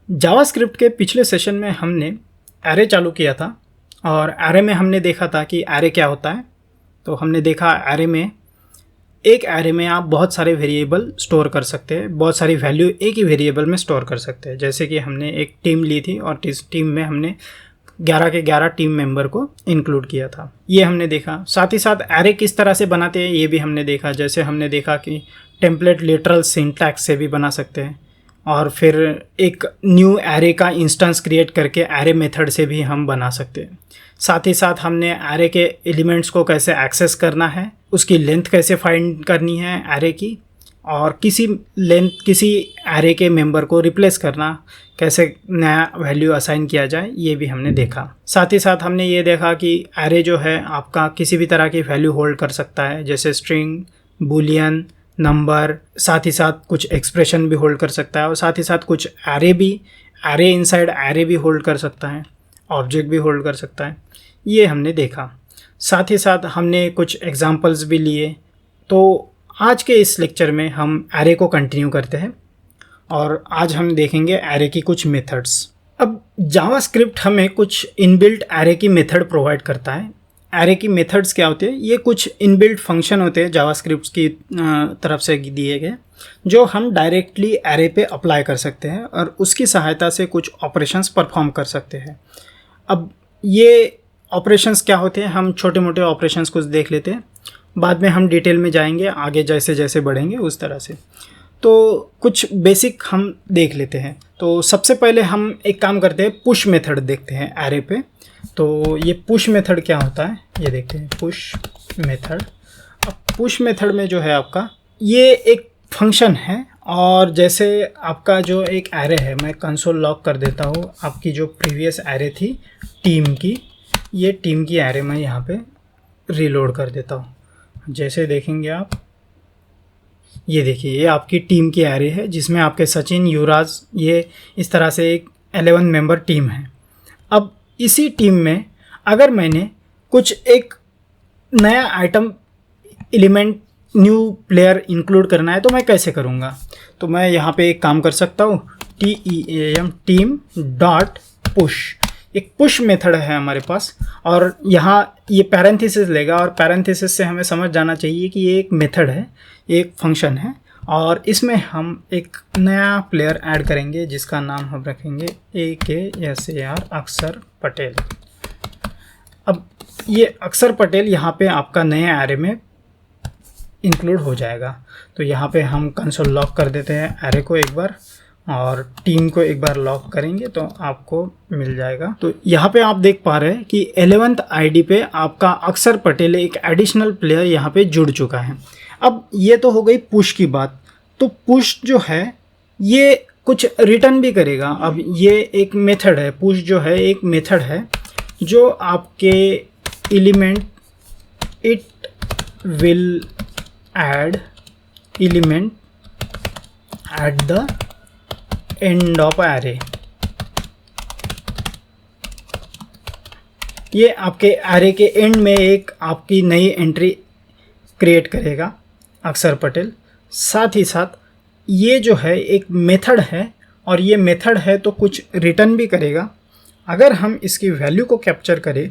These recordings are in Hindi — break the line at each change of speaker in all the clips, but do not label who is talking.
जावास्क्रिप्ट के पिछले सेशन में हमने एरे चालू किया था और एरे में हमने देखा था कि एरे क्या होता है। तो हमने देखा एरे में एक एरे में आप बहुत सारे वेरिएबल स्टोर कर सकते हैं, बहुत सारी वैल्यू एक ही वेरिएबल में स्टोर कर सकते हैं। जैसे कि हमने एक टीम ली थी और इस टीम में हमने 11 के 11 टीम मेंबर को इंक्लूड किया था, ये हमने देखा। साथ ही साथ एरे किस तरह से बनाते हैं ये भी हमने देखा। जैसे हमने देखा कि टेम्पलेट लिटरल सिंटैक्स से भी बना सकते हैं और फिर एक न्यू एरे का इंस्टेंस क्रिएट करके एरे मेथड से भी हम बना सकते हैं। साथ ही साथ हमने एरे के एलिमेंट्स को कैसे एक्सेस करना है, उसकी लेंथ कैसे फाइंड करनी है एरे की, और किसी एरे के मेंबर को रिप्लेस करना, कैसे नया वैल्यू असाइन किया जाए, ये भी हमने देखा। साथ ही साथ हमने ये देखा कि एरे जो है आपका किसी भी तरह की वैल्यू होल्ड कर सकता है, जैसे स्ट्रिंग, बूलियन, नंबर, साथ ही साथ कुछ एक्सप्रेशन भी होल्ड कर सकता है और साथ ही साथ कुछ एरे इनसाइड एरे भी होल्ड कर सकता है, ऑब्जेक्ट भी होल्ड कर सकता है, ये हमने देखा। साथ ही साथ हमने कुछ एग्जांपल्स भी लिए। तो आज के इस लेक्चर में हम एरे को कंटिन्यू करते हैं और आज हम देखेंगे एरे की कुछ मेथड्स। अब जावास्क्रिप्ट हमें कुछ इनबिल्ट एरे की मेथड प्रोवाइड करता है। एरे की मेथड्स क्या होते हैं? ये कुछ इनबिल्ट फंक्शन होते हैं जावास्क्रिप्ट की तरफ से दिए गए, जो हम डायरेक्टली एरे पे अप्लाई कर सकते हैं और उसकी सहायता से कुछ ऑपरेशंस परफॉर्म कर सकते हैं। अब ये ऑपरेशंस क्या होते हैं, हम छोटे मोटे ऑपरेशंस कुछ देख लेते हैं, बाद में हम डिटेल में जाएंगे आगे जैसे जैसे बढ़ेंगे उस तरह से। तो कुछ बेसिक हम देख लेते हैं। तो सबसे पहले हम एक काम करते हैं, पुश मेथड देखते हैं एरे पे। तो ये पुश मेथड क्या होता है ये देखते हैं, पुश मेथड। अब पुश मेथड में जो है आपका ये एक फंक्शन है, और जैसे आपका जो एक एरे है, मैं कंसोल लॉग कर देता हूँ। आपकी जो प्रीवियस एरे थी टीम की, ये टीम की एरे मैं यहाँ पे रीलोड कर देता हूँ। जैसे देखेंगे आप, ये देखिए ये आपकी टीम की एरे है जिसमें आपके सचिन, युवराज, ये इस तरह से एक 11 मेंबर टीम है। अब इसी टीम में अगर मैंने कुछ एक नया item element new player include करना है तो मैं कैसे करूँगा? तो मैं यहाँ पे एक काम कर सकता हूँ, टीम डॉट पुश, एक पुश मेथड है हमारे पास, और यहाँ ये पैरेंथेसिस लेगा और पैरेंथेसिस से हमें समझ जाना चाहिए कि ये एक मेथड है, एक फंक्शन है, और इसमें हम एक नया प्लेयर ऐड करेंगे जिसका नाम हम रखेंगे AKSAR, अक्षर पटेल। अब ये अक्षर पटेल यहाँ पे आपका नए एरे में इंक्लूड हो जाएगा। तो यहाँ पे हम कंसोल लॉक कर देते हैं एरे को एक बार, और टीम को एक बार लॉक करेंगे तो आपको मिल जाएगा। तो यहाँ पे आप देख पा रहे हैं कि 11th आईडी पे आपका अक्षर पटेल एक एडिशनल प्लेयर यहाँ पे जुड़ चुका है। अब ये तो हो गई पुश की बात। तो पुश जो है ये कुछ रिटर्न भी करेगा। अब ये एक मेथड है, पुश जो है एक मेथड है जो आपके element, it will add element at the end of array. ये आपके एरे के एंड में एक आपकी नई एंट्री क्रिएट करेगा अक्षर पटेल। साथ ही साथ ये जो है एक मेथड है, और ये मेथड है तो कुछ रिटर्न भी करेगा। अगर हम इसकी वैल्यू को कैप्चर करें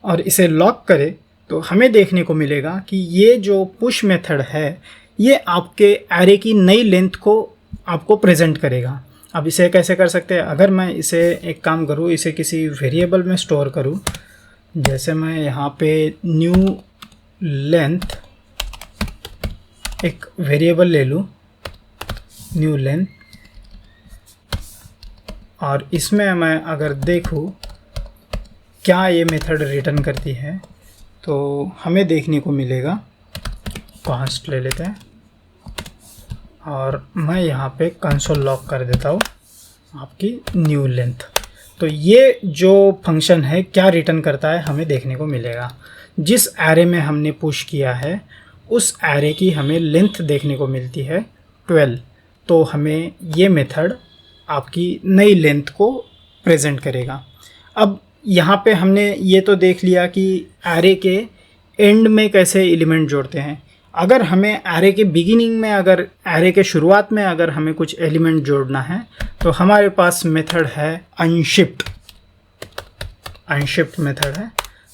और इसे लॉक करें तो हमें देखने को मिलेगा कि ये जो पुश मेथड है ये आपके एरे की नई लेंथ को आपको प्रेजेंट करेगा। अब इसे कैसे कर सकते हैं? अगर मैं इसे एक काम करूँ, इसे किसी वेरिएबल में स्टोर करूँ, जैसे मैं यहाँ पे न्यू लेंथ एक वेरिएबल ले लूँ, न्यू लेंथ, और इसमें मैं अगर देखूँ क्या ये मेथड रिटर्न करती है तो हमें देखने को मिलेगा, कॉन्स्ट ले लेते हैं और मैं यहाँ पे कंसोल लॉक कर देता हूँ आपकी न्यू लेंथ। तो ये जो फंक्शन है क्या रिटर्न करता है हमें देखने को मिलेगा। जिस एरे में हमने पुश किया है उस एरे की हमें लेंथ देखने को मिलती है 12। तो हमें ये मेथड आपकी नई लेंथ को प्रेजेंट करेगा। अब यहाँ पे हमने ये तो देख लिया कि एरे के एंड में कैसे एलिमेंट जोड़ते हैं। अगर हमें एरे के बिगिनिंग में, अगर एरे के शुरुआत में अगर हमें कुछ एलिमेंट जोड़ना है तो हमारे पास मेथड है अनशिफ्ट मेथड है।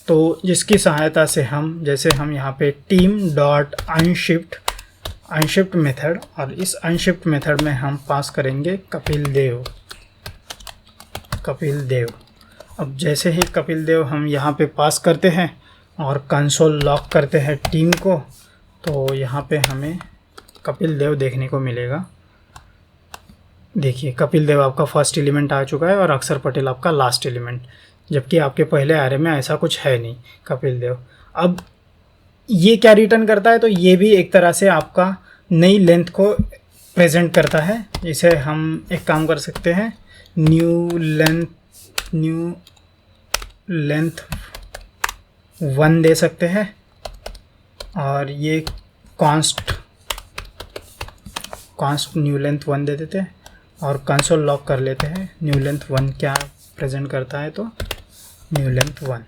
तो जिसकी सहायता से हम, जैसे हम यहाँ पे टीम डॉट अनशिफ्ट मेथड, और इस अनशिफ्ट मेथड में हम पास करेंगे कपिल देव। अब जैसे ही कपिल देव हम यहाँ पे पास करते हैं और कंसोल लॉक करते हैं टीम को, तो यहाँ पे हमें कपिल देव देखने को मिलेगा। देखिए कपिल देव आपका फर्स्ट एलिमेंट आ चुका है और अक्षर पटेल आपका लास्ट एलिमेंट, जबकि आपके पहले एरे में ऐसा कुछ है नहीं कपिल देव। अब ये क्या रिटर्न करता है, तो ये भी एक तरह से आपका नई लेंथ को प्रेजेंट करता है। इसे हम एक काम कर सकते हैं, न्यू लेंथ 1 दे सकते हैं, और ये कॉन्स्ट न्यू लेंथ 1 दे देते हैं और कंसोल लॉक कर लेते हैं। न्यू लेंथ 1 क्या प्रेजेंट करता है, तो न्यू लेंथ 1।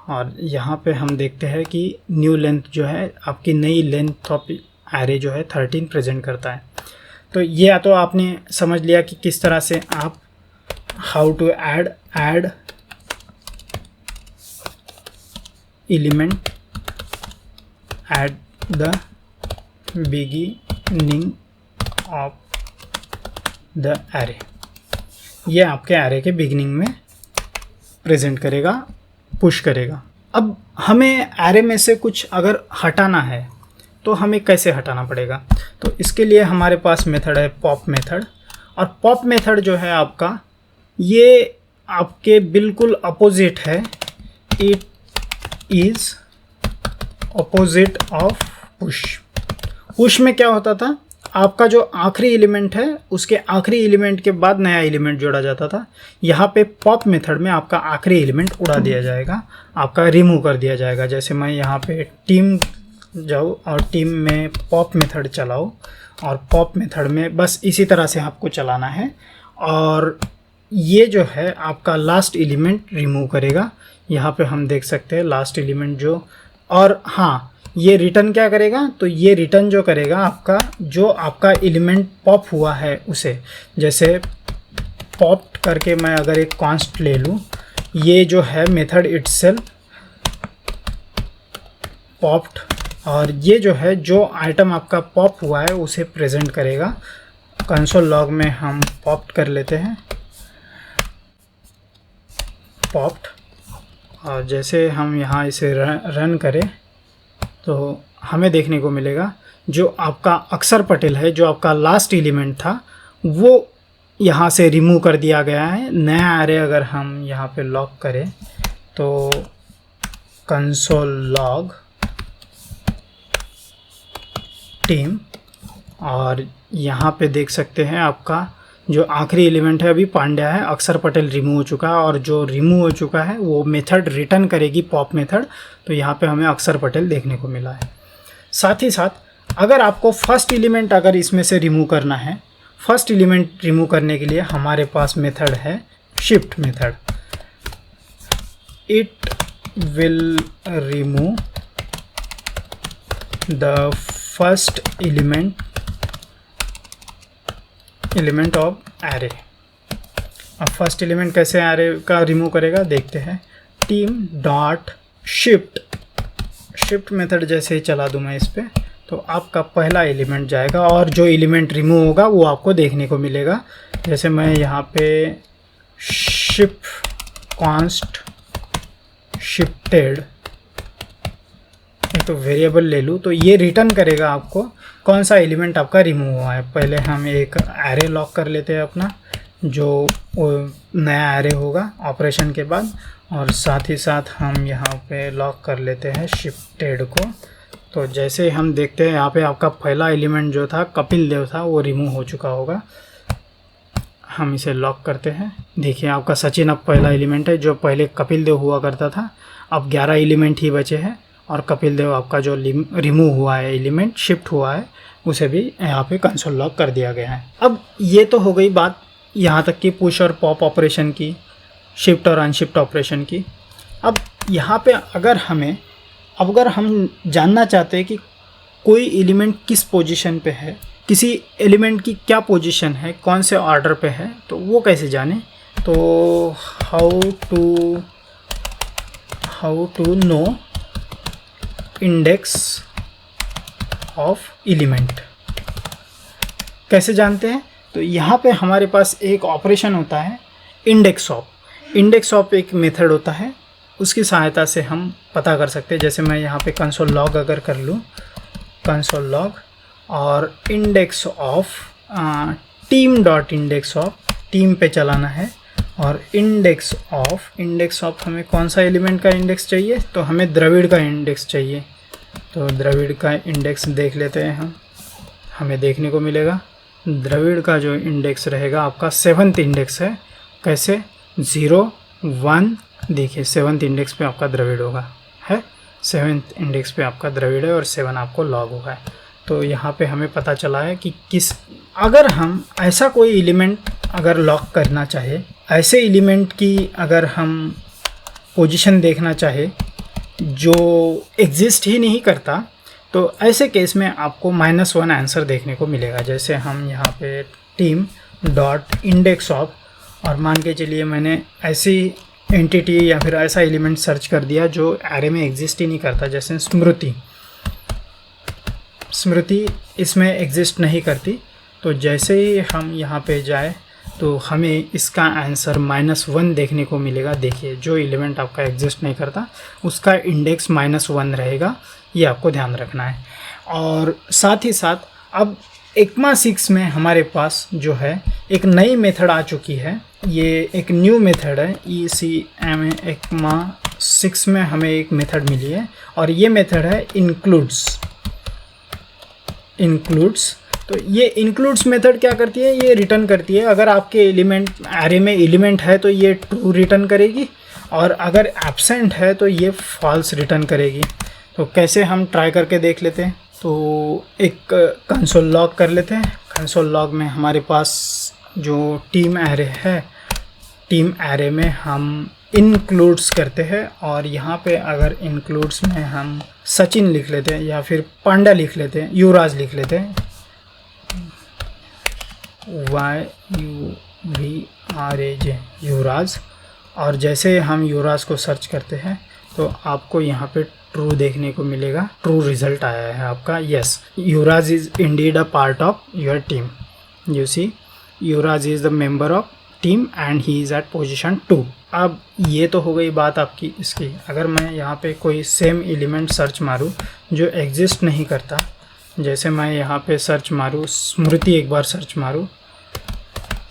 और यहाँ पे हम देखते हैं कि न्यू लेंथ जो है आपकी नई लेंथ ऑफ एरे जो है 13 प्रेजेंट करता है। तो ये या तो आपने समझ लिया कि किस तरह से आप how to add element at the beginning of the array. ये आपके एरे के बिगिनिंग में प्रेजेंट करेगा, पुश करेगा। अब हमें एरे में से कुछ अगर हटाना है तो हमें कैसे हटाना पड़ेगा, तो इसके लिए हमारे पास मेथड है पॉप मेथड। और पॉप मेथड जो है आपका, ये आपके बिल्कुल अपोजिट है। It is opposite of push में क्या होता था, आपका जो आखिरी एलिमेंट है उसके आखिरी एलिमेंट के बाद नया एलिमेंट जोड़ा जाता था। यहाँ पे पॉप मेथड में आपका आखिरी एलिमेंट उड़ा दिया जाएगा, आपका रिमूव कर दिया जाएगा। जैसे मैं यहाँ पे टीम जाऊँ और टीम में पॉप मेथड चलाऊँ, और पॉप मेथड में बस इसी तरह से आपको चलाना है, और ये जो है आपका लास्ट एलिमेंट रिमूव करेगा। यहाँ पे हम देख सकते हैं लास्ट एलिमेंट जो, और हाँ ये रिटर्न क्या करेगा, तो ये रिटर्न जो करेगा आपका, जो आपका एलिमेंट पॉप हुआ है उसे, जैसे पॉप करके मैं अगर एक कॉन्स्ट ले लूँ, ये जो है मेथड इटसेल्फ पॉप्ड, और ये जो है जो आइटम आपका पॉप हुआ है उसे प्रेजेंट करेगा। कंसोल लॉग में हम पॉप्ड कर लेते हैं पॉप्ड, और जैसे हम यहाँ इसे रन करें तो हमें देखने को मिलेगा जो आपका अक्षर पटेल है, जो आपका लास्ट एलिमेंट था, वो यहाँ से रिमूव कर दिया गया है। नया एरे अगर हम यहाँ पे लॉक करें तो कंसोल लॉग टीम, और यहाँ पे देख सकते हैं आपका जो आखिरी एलिमेंट है अभी पांड्या है, अक्षर पटेल रिमूव हो चुका है, और जो रिमूव हो चुका है वो मेथड रिटर्न करेगी पॉप मेथड। तो यहाँ पे हमें अक्षर पटेल देखने को मिला है। साथ ही साथ अगर आपको फर्स्ट एलिमेंट अगर इसमें से रिमूव करना है, फर्स्ट एलिमेंट रिमूव करने के लिए हमारे पास मेथड है shift method. It will remove the first element of array. अब फर्स्ट एलिमेंट कैसे एरे का रिमूव करेगा देखते हैं। टीम डॉट शिफ्ट मेथड जैसे ही चला दूँ मैं इस पर, तो आपका पहला एलिमेंट जाएगा और जो एलिमेंट रिमूव होगा वो आपको देखने को मिलेगा। जैसे मैं यहाँ पे शिफ्ट कॉन्स्ट शिफ्टेड तो वेरिएबल ले लूँ, तो ये रिटर्न करेगा आपको कौन सा एलिमेंट आपका रिमूव हुआ है। पहले हम एक एरे लॉक कर लेते हैं अपना, जो नया एरे होगा ऑपरेशन के बाद, और साथ ही साथ हम यहाँ पे लॉक कर लेते हैं शिफ्टेड को। तो जैसे हम देखते हैं यहाँ पे आपका पहला एलिमेंट जो था कपिल देव था वो रिमूव हो चुका होगा। हम इसे लॉक करते हैं। देखिए आपका सचिन अब पहला एलिमेंट है, जो पहले कपिल देव हुआ करता था। अब 11 एलिमेंट ही बचे हैं, और कपिल देव आपका जो रिमूव हुआ है एलिमेंट, शिफ्ट हुआ है, उसे भी यहाँ पे कंसोल लॉक कर दिया गया है। अब ये तो हो गई बात यहाँ तक कि पुश और पॉप ऑपरेशन की, शिफ्ट और अनशिफ्ट ऑपरेशन की। अब यहाँ पे अगर हम जानना चाहते हैं कि कोई एलिमेंट किस पोजीशन पे है, किसी एलिमेंट की क्या पोजीशन है, कौन से ऑर्डर पे है, तो वो कैसे जाने। तो how to know index of element कैसे जानते हैं। तो यहाँ पे हमारे पास एक ऑपरेशन होता है इंडेक्स ऑफ एक मेथड होता है, उसकी सहायता से हम पता कर सकते हैं। जैसे मैं यहाँ पे कंसोल लॉग अगर कर लूँ, कंसोल लॉग और index of team dot index of, team पे चलाना है, और इंडेक्स ऑफ हमें कौन सा एलिमेंट का इंडेक्स चाहिए, तो हमें द्रविड़ का इंडेक्स चाहिए। तो द्रविड़ का इंडेक्स देख लेते हैं हम, हमें देखने को मिलेगा द्रविड़ का जो इंडेक्स रहेगा आपका 7th इंडेक्स है। कैसे 0 1, देखिए 7th इंडेक्स पे आपका द्रविड़ होगा, है 7th इंडेक्स पे आपका द्रविड़ है और 7 आपको लॉग होगा। तो यहाँ पे हमें पता चला है कि अगर हम ऐसा कोई एलिमेंट अगर लॉक करना चाहे, ऐसे एलिमेंट की अगर हम पोजीशन देखना चाहे जो एग्जिस्ट ही नहीं करता, तो ऐसे केस में आपको -1 आंसर देखने को मिलेगा। जैसे हम यहाँ पे टीम डॉट इंडेक्स ऑफ, और मान के चलिए मैंने ऐसी एंटिटी या फिर ऐसा एलिमेंट सर्च कर दिया जो एरे में एग्जिस्ट ही नहीं करता, जैसे स्मृति इसमें एग्जिस्ट नहीं करती। तो जैसे ही हम यहाँ पे जाए तो हमें इसका आंसर -1 देखने को मिलेगा। देखिए जो एलिमेंट आपका एग्जिस्ट नहीं करता उसका इंडेक्स -1 रहेगा, ये आपको ध्यान रखना है। और साथ ही साथ अब ECMA 6 में हमारे पास जो है एक नई मेथड आ चुकी है, ये एक न्यू मेथड है ECMA ECMA 6 में हमें एक मेथड मिली है, और ये मेथड है इंक्लूड्स। तो ये इंक्लूड्स मेथड क्या करती है, ये रिटर्न करती है अगर आपके एलिमेंट एरे में एलिमेंट है तो ये ट्रू रिटर्न करेगी, और अगर एब्सेंट है तो ये फॉल्स रिटर्न करेगी। तो कैसे हम ट्राई करके देख लेते हैं। तो एक कंसोल लॉग कर लेते हैं। कंसोल लॉग में हमारे पास जो टीम एरे है, टीम एरे में हम इंक्लूड्स करते हैं, और यहाँ पे अगर इंक्लूड्स में हम सचिन लिख लेते हैं या फिर पांडा लिख लेते हैं, युवराज लिख लेते हैं, YUVRAJ युवराज। और जैसे हम युवराज को सर्च करते हैं तो आपको यहाँ पे ट्रू देखने को मिलेगा, ट्रू रिजल्ट आया है आपका। Yes, Yuvraj is indeed a part of your team. You see Yuvraj is the member of team and he is at position 2। अब ये तो हो गई बात आपकी इसकी। अगर मैं यहाँ पे कोई सेम एलिमेंट सर्च मारूँ जो एग्जिस्ट नहीं करता, जैसे मैं यहाँ पे सर्च मारूँ स्मृति, एक बार सर्च मारूँ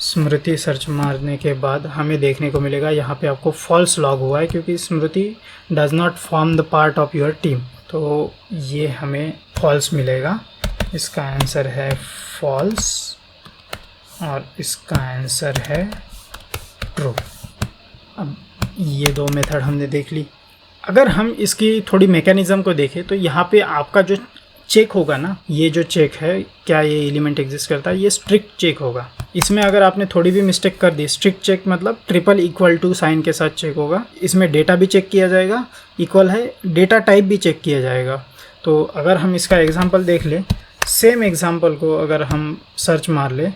स्मृति, सर्च मारने के बाद हमें देखने को मिलेगा यहाँ पे आपको फॉल्स लॉग हुआ है, क्योंकि Smriti does not form the part of your team. तो ये हमें फॉल्स मिलेगा, इसका आंसर है फॉल्स और इसका आंसर है ट्रू। अब ये दो मेथड हमने देख ली। अगर हम इसकी थोड़ी मैकेनिज़्म को देखें तो यहाँ पे आपका जो चेक होगा ना, ये जो चेक है क्या ये एलिमेंट एग्जिस्ट करता है, ये स्ट्रिक्ट चेक होगा। इसमें अगर आपने थोड़ी भी मिस्टेक कर दी, स्ट्रिक्ट चेक मतलब ट्रिपल इक्वल टू साइन के साथ चेक होगा। इसमें डेटा भी चेक किया जाएगा, इक्वल है डेटा टाइप भी चेक किया जाएगा। तो अगर हम इसका एग्जांपल देख लें, सेम एग्जांपल को अगर हम सर्च मार ले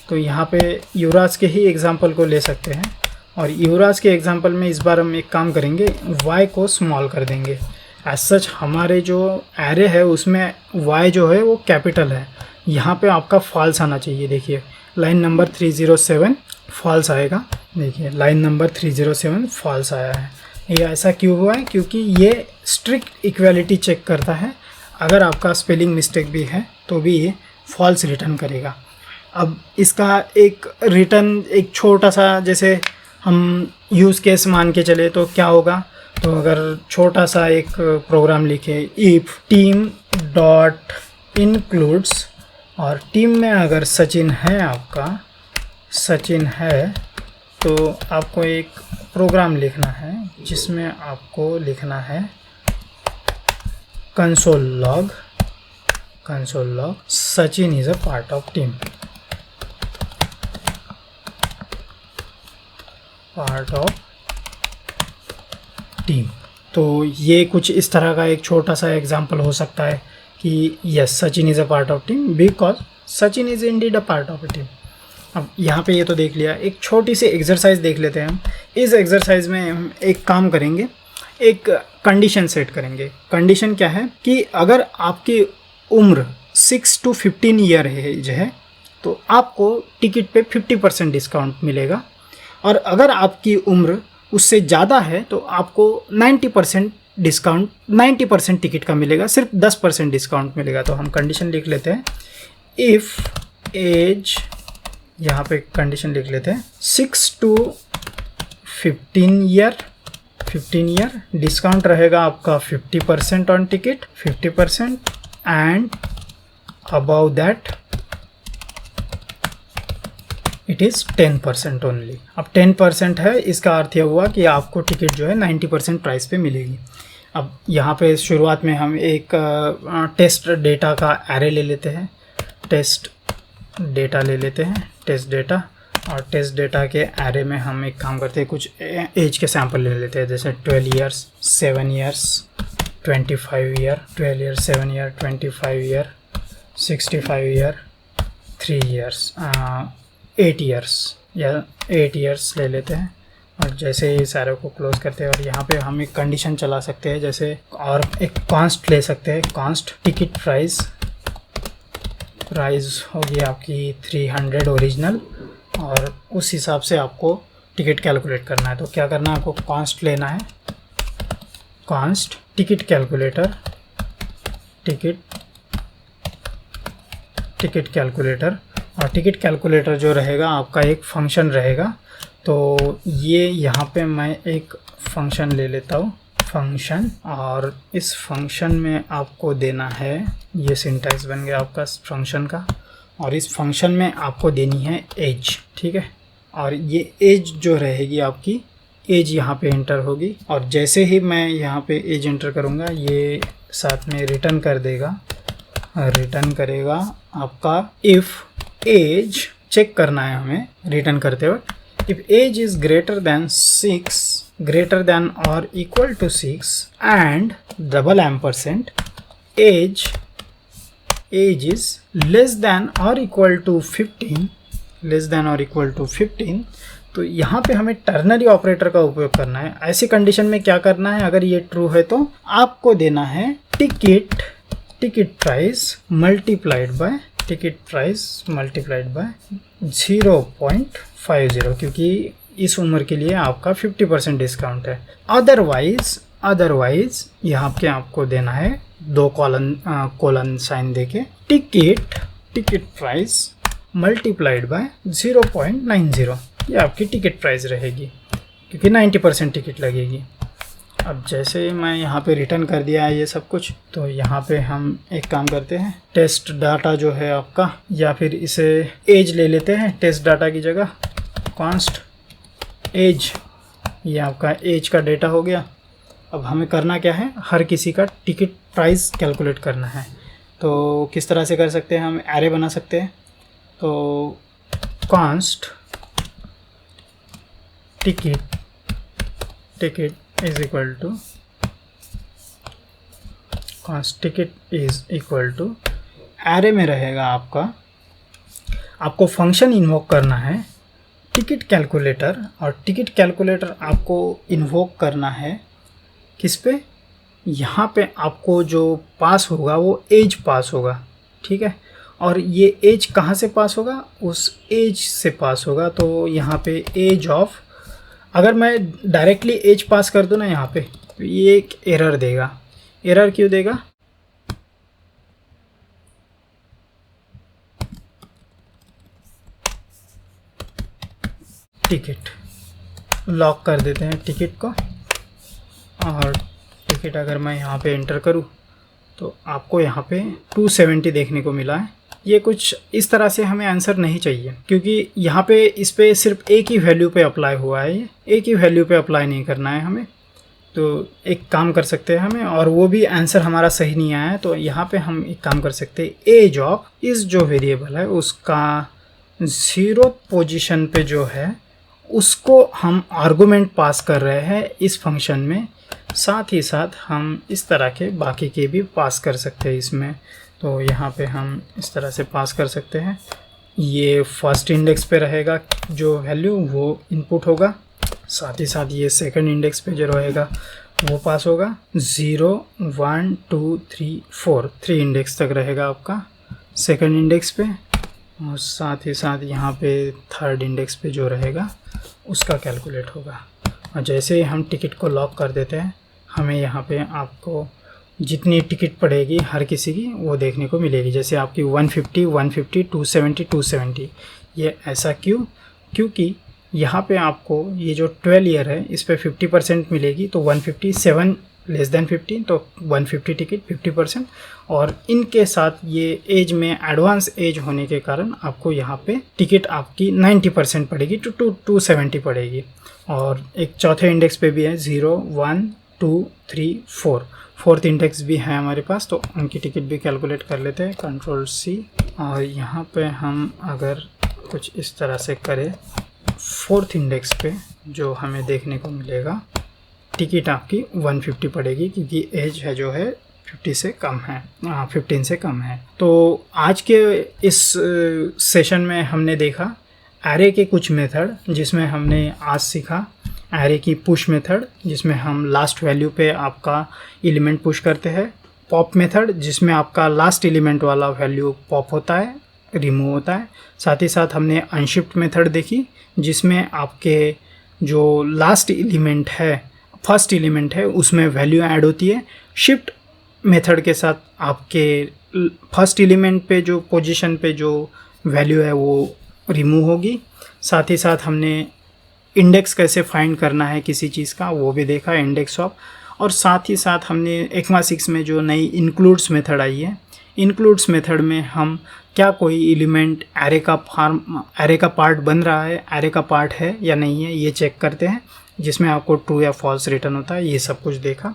तो यहाँ पे युवराज के ही एग्जांपल को ले सकते हैं, और युवराज के एग्जांपल में इस बार हम एक काम करेंगे, y को स्मॉल कर देंगे। एज सच हमारे जो एरे है उसमें y जो है वो कैपिटल है, यहाँ पे आपका फॉल्स आना चाहिए। देखिए लाइन नंबर 307 फॉल्स आएगा, देखिए लाइन नंबर 307 फॉल्स आया है। ये ऐसा क्यों हुआ है, क्योंकि ये स्ट्रिक्ट इक्वालिटी चेक करता है। अगर आपका स्पेलिंग मिस्टेक भी है तो भी ये फॉल्स रिटर्न करेगा। अब इसका एक रिटर्न एक छोटा सा, जैसे हम यूज़ केस मान के चले तो क्या होगा, तो अगर छोटा सा एक प्रोग्राम लिखे, इफ टीम डॉट इंक्लूड्स, और टीम में अगर सचिन है, आपका सचिन है, तो आपको एक प्रोग्राम लिखना है जिसमें आपको लिखना है console log Sachin is a part of team, तो ये कुछ इस तरह का एक छोटा सा एग्जांपल हो सकता है कि yes Sachin is a part of team because Sachin is indeed a part of a team. अब यहाँ पे ये तो देख लिया, एक छोटी सी एक्सरसाइज देख लेते हैं हम। इस एक्सरसाइज में हम एक काम करेंगे, एक कंडीशन सेट करेंगे। कंडीशन क्या है कि अगर आपकी उम्र 6 to 15 ईयर एज है तो आपको टिकट पे 50% डिस्काउंट मिलेगा, और अगर आपकी उम्र उससे ज़्यादा है तो आपको 90% डिस्काउंट, 90% टिकट का मिलेगा, सिर्फ 10% डिस्काउंट मिलेगा। तो हम कंडीशन लिख लेते हैं, इफ़ एज, यहाँ पे कंडीशन लिख लेते हैं 6 to 15 ईयर, 15 ईयर डिस्काउंट रहेगा आपका 50% on ticket, 50%, and about that it is 10% only. अब 10% है, इसका अर्थ यह हुआ कि आपको टिकट जो है 90% प्राइस पे मिलेगी। अब यहाँ पे शुरुआत में हम एक टेस्ट डेटा का एरे ले लेते हैं, टेस्ट डेटा ले लेते हैं, टेस्ट डेटा, और टेस्ट डेटा के एरे में हम एक काम करते हैं, कुछ एज के सैंपल ले लेते हैं, जैसे 12 years, 7 years, 25 year, 12 year, 7 year, 25 year, 65 year, 3 years, 8 years, या 8 ईयर्स ले लेते हैं। और जैसे ही सारे को क्लोज करते हैं, और यहाँ पे हम एक कंडीशन चला सकते हैं, जैसे और एक कॉन्स्ट ले सकते हैं, कॉन्स्ट टिकट प्राइस, प्राइस होगी आपकी 300 ओरिजिनल, और उस हिसाब से आपको टिकट कैलकुलेट करना है। तो क्या करना है, आपको कॉन्स्ट लेना है, const ticket calculator, ticket calculator, और टिकट कैलकुलेटर जो रहेगा आपका एक फंक्शन रहेगा। तो ये यहाँ पे मैं एक फंक्शन ले लेता हूँ, फंक्शन, और इस फंक्शन में आपको देना है, ये सिंटैक्स बन गया आपका फंक्शन का, और इस फंक्शन में आपको देनी है एज, ठीक है। और ये एज जो रहेगी आपकी, एज यहाँ पे एंटर होगी, और जैसे ही मैं यहाँ पे एज एंटर करूँगा, ये साथ में रिटर्न कर देगा, रिटर्न करेगा आपका इफ़ एज, चेक करना है हमें रिटर्न करते वक्त, if age is greater than 6, greater than और equal to 6 and double ampersand age is less than और इक्वल टू 15, लेस दैन और इक्वल टू 15, तो यहाँ पे हमें टर्नरी ऑपरेटर का उपयोग करना है। ऐसी कंडीशन में क्या करना है, अगर ये ट्रू है तो आपको देना है टिकट प्राइस मल्टीप्लाइड बाय 0.50, क्योंकि इस उम्र के लिए आपका 50% डिस्काउंट है। अदरवाइज यहाँ पे आपको देना है 2 कॉलन साइन देके टिकट प्राइस मल्टीप्लाइड बाय 0.90, ये आपकी टिकट प्राइस रहेगी, क्योंकि 90% टिकट लगेगी। अब जैसे मैं यहाँ पे रिटर्न कर दिया है ये सब कुछ, तो यहाँ पे हम एक काम करते हैं, टेस्ट डाटा जो है आपका, या फिर इसे एज ले लेते हैं टेस्ट डाटा की जगह, कॉन्स्ट एज, ये आपका एज का डेटा हो गया। अब हमें करना क्या है, हर किसी का टिकट प्राइस कैलकुलेट करना है। तो किस तरह से कर सकते हैं, हम एरे बना सकते हैं। तो const ticket is equal to, const ticket is equal to, array में रहेगा आपको फंक्शन इन्वोक करना है टिकट कैलकुलेटर, और टिकट कैलकुलेटर आपको इन्वोक करना है किस पे, यहाँ पे आपको जो पास होगा वो एज पास होगा, ठीक है। और ये एज कहाँ से पास होगा, उस एज से पास होगा। तो यहाँ पे एज ऑफ, अगर मैं डायरेक्टली एज पास कर दूँ ना यहाँ पे, तो ये एक एरर देगा। एरर क्यों देगा, टिकट लॉक कर देते हैं टिकट को, और टिकट अगर मैं यहाँ पे एंटर करूँ तो आपको यहाँ पे 270 देखने को मिला है। ये कुछ इस तरह से हमें आंसर नहीं चाहिए, क्योंकि यहाँ पे इस पे सिर्फ एक ही वैल्यू पे अप्लाई हुआ है, ये एक ही वैल्यू पे अप्लाई नहीं करना है हमें। तो एक काम कर सकते हैं हमें, और वो भी आंसर हमारा सही नहीं आया है, तो यहाँ पे हम एक काम कर सकते हैं, एज ऑफ इस जो वेरिएबल है उसका 0th पोजीशन पे जो है उसको हम आर्गुमेंट पास कर रहे हैं इस फंक्शन में, साथ ही साथ हम इस तरह के बाकी के भी पास कर सकते हैं इसमें। तो यहाँ पे हम इस तरह से पास कर सकते हैं। ये फर्स्ट इंडेक्स पे रहेगा जो वैल्यू वो इनपुट होगा, साथ ही साथ ये सेकंड इंडेक्स पे जो रहेगा वो पास होगा। 0 1 2 3 4 3 इंडेक्स तक रहेगा आपका सेकंड इंडेक्स पे, और साथ ही साथ यहाँ पे थर्ड इंडेक्स पे जो रहेगा उसका कैलकुलेट होगा। और जैसे ही हम टिकट को लॉक कर देते हैं, हमें यहाँ पे आपको जितनी टिकट पड़ेगी हर किसी की वो देखने को मिलेगी। जैसे आपकी 150 150 270 270। ये ऐसा क्योंकि यहाँ पे आपको ये जो 12 ईयर है इस पे 50% मिलेगी। तो 157 लेस देन 50, तो 150 टिकट 50%। और इनके साथ ये एज में एडवांस एज होने के कारण आपको यहाँ पे टिकट आपकी 90% पड़ेगी, टू 270 पड़ेगी। और एक चौथे इंडेक्स पे भी है 0 1 2 3 4, फोर्थ इंडेक्स भी है हमारे पास, तो उनकी टिकट भी कैलकुलेट कर लेते हैं। Ctrl+C। और यहाँ पे हम अगर कुछ इस तरह से करें, फोर्थ इंडेक्स पे जो हमें देखने को मिलेगा टिकट आपकी 150 पड़ेगी, क्योंकि एज है जो है 50 से कम है, 15 से कम है। तो आज के इस सेशन में हमने देखा एरे के कुछ मेथड, जिसमें हमने आज सीखा एरे की पुश मेथड, जिसमें हम लास्ट वैल्यू पे आपका एलिमेंट पुश करते हैं। पॉप मेथड, जिसमें आपका लास्ट एलिमेंट वाला वैल्यू पॉप होता है, रिमूव होता है। साथ ही साथ हमने अनशिफ्ट मेथड देखी, जिसमें आपके जो लास्ट एलिमेंट है, फर्स्ट एलिमेंट है, उसमें वैल्यू ऐड होती है। शिफ्ट मेथड के साथ आपके फर्स्ट एलिमेंट पे जो पोजीशन पे जो वैल्यू है वो रिमूव होगी। साथ ही साथ हमने इंडेक्स कैसे फाइंड करना है किसी चीज़ का वो भी देखा, इंडेक्स ऑफ। और साथ ही साथ हमने ECMA 6 में जो नई इंक्लूड्स मेथड आई है, इंक्लूड्स मेथड में हम क्या कोई एलिमेंट एरे का पार्ट बन रहा है, एरे का पार्ट है या नहीं है, ये चेक करते हैं, जिसमें आपको ट्रू या फॉल्स रिटर्न होता है। ये सब कुछ देखा।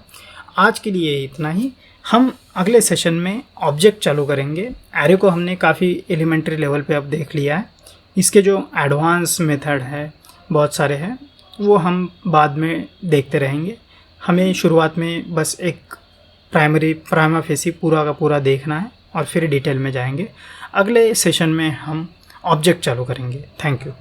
आज के लिए इतना ही। हम अगले सेशन में ऑब्जेक्ट चालू करेंगे। एरे को हमने काफ़ी एलिमेंट्री लेवल पे अब देख लिया है। इसके जो एडवांस मेथड है बहुत सारे हैं, वो हम बाद में देखते रहेंगे। हमें शुरुआत में बस एक प्राइमा फेसी पूरा का पूरा देखना है और फिर डिटेल में जाएंगे। अगले सेशन में हम ऑब्जेक्ट चालू करेंगे। Thank you.